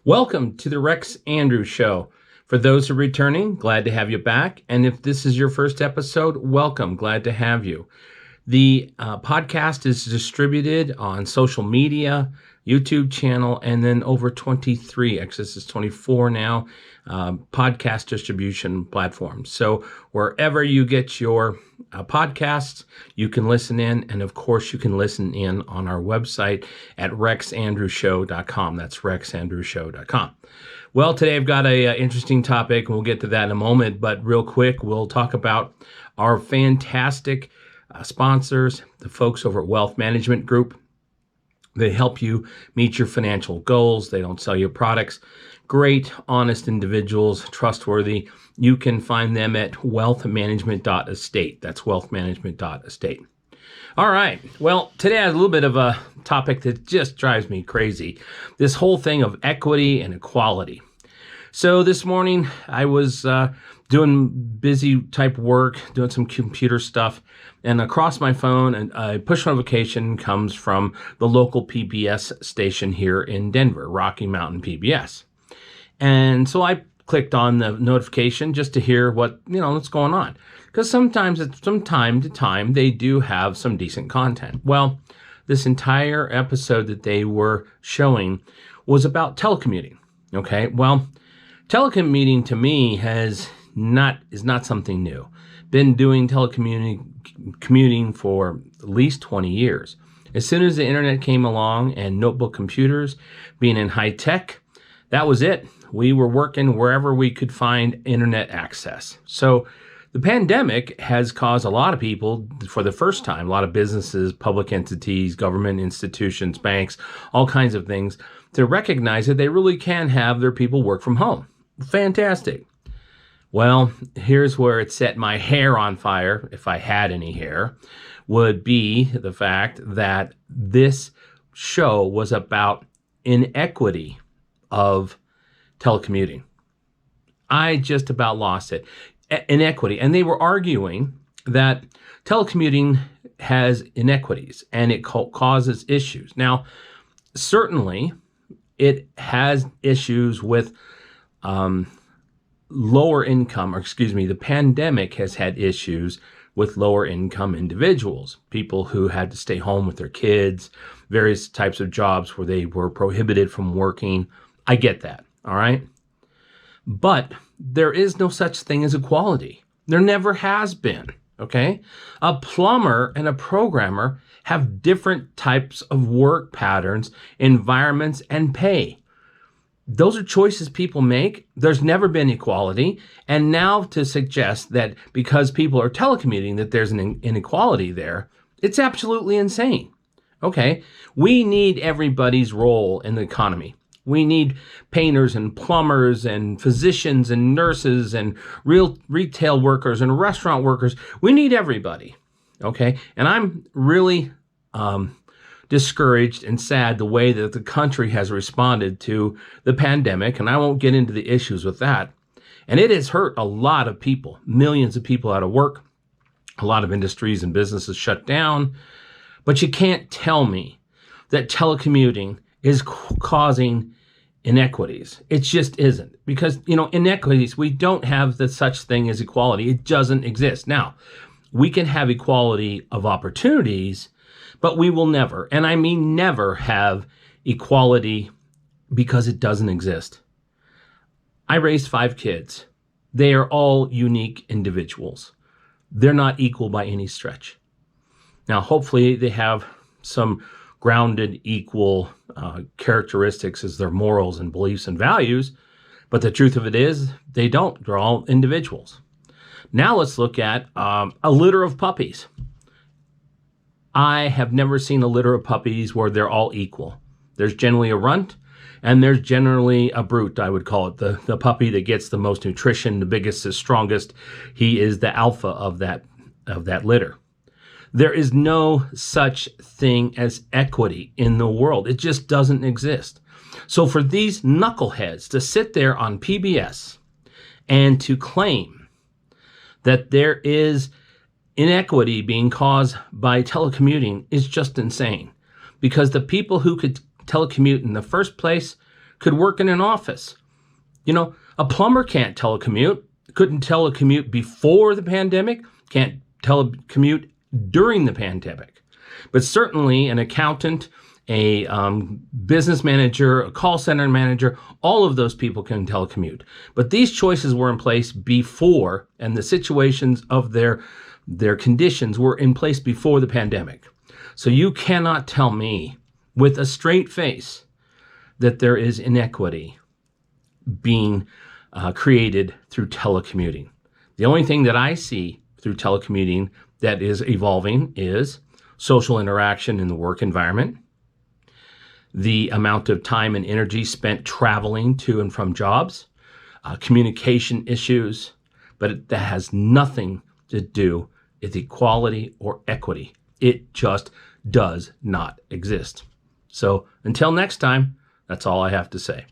Welcome to the Rex Andrews Show. For those who are returning, glad to have you back. And if this is your first episode, welcome. Glad to have you. The podcast is distributed on social media, YouTube channel, and then over 23, actually this is 24 now, podcast distribution platforms. So wherever you get your podcasts, you can listen in. And of course, you can listen in on our website at rexandrewshow.com. That's rexandrewshow.com. Well, today I've got a interesting topic, and we'll get to that in a moment. But real quick, we'll talk about our fantastic sponsors, the folks over at Wealth Management Group. They help you meet your financial goals. They don't sell you products. Great, honest individuals, trustworthy. You can find them at wealthmanagement.estate. That's wealthmanagement.estate. All right. Well, today I have a little bit of a topic that just drives me crazy. This whole thing of equity and equality. So this morning I was doing busy type work, doing some computer stuff, and across my phone, a push notification comes from the local PBS station here in Denver, Rocky Mountain PBS. And so I clicked on the notification just to hear what's going on. Because sometimes, from time to time, they do have some decent content. Well, this entire episode that they were showing was about telecommuting. Okay, well, telecommuting to me is not something new. Been doing telecommuting for at least 20 years. As soon as the internet came along and notebook computers, being in high tech, that was it. We were working wherever we could find internet access. So the pandemic has caused a lot of people, for the first time, a lot of businesses, public entities, government institutions, banks, all kinds of things, to recognize that they really can have their people work from home. Fantastic. Well, here's where it set my hair on fire, if I had any hair, would be the fact that this show was about inequity of telecommuting. I just about lost it. Inequity. And they were arguing that telecommuting has inequities and it causes issues. Now, certainly it has issues with lower income, the pandemic has had issues with lower income individuals, people who had to stay home with their kids, various types of jobs where they were prohibited from working. I get that, all right? But there is no such thing as equality. There never has been, okay? A plumber and a programmer have different types of work patterns, environments, and pay. Those are choices people make. There's never been equality. And now to suggest that because people are telecommuting that there's an inequality there, it's absolutely insane. Okay, we need everybody's role in the economy. We need painters and plumbers and physicians and nurses and retail workers and restaurant workers. We need everybody. Okay, and I'm really discouraged and sad the way that the country has responded to the pandemic, and I won't get into the issues with that. And it has hurt a lot of people, millions of people out of work, a lot of industries and businesses shut down. But you can't tell me that telecommuting is causing inequities. It just isn't. Because, inequities, we don't have the such thing as equality. It doesn't exist. Now, we can have equality of opportunities, but we will never, and I mean never, have equality because it doesn't exist. I raised 5 kids. They are all unique individuals. They're not equal by any stretch. Now, hopefully they have some grounded, equal characteristics as their morals and beliefs and values, but the truth of it is they don't. They're all individuals. Now let's look at a litter of puppies. I have never seen a litter of puppies where they're all equal. There's generally a runt, and there's generally a brute, I would call it, the puppy that gets the most nutrition, the biggest, the strongest. He is the alpha of that litter. There is no such thing as equity in the world. It just doesn't exist. So for these knuckleheads to sit there on PBS and to claim that there is inequity being caused by telecommuting is just insane, because the people who could telecommute in the first place could work in an office. A plumber can't telecommute, couldn't telecommute before the pandemic, can't telecommute during the pandemic. But certainly an accountant, a business manager, a call center manager, all of those people can telecommute. But these choices were in place before, and the situations of their conditions were in place before the pandemic. So you cannot tell me with a straight face that there is inequity being created through telecommuting. The only thing that I see through telecommuting that is evolving is social interaction in the work environment, the amount of time and energy spent traveling to and from jobs, communication issues, but that has nothing to do with equality or equity. It just does not exist. So until next time, that's all I have to say.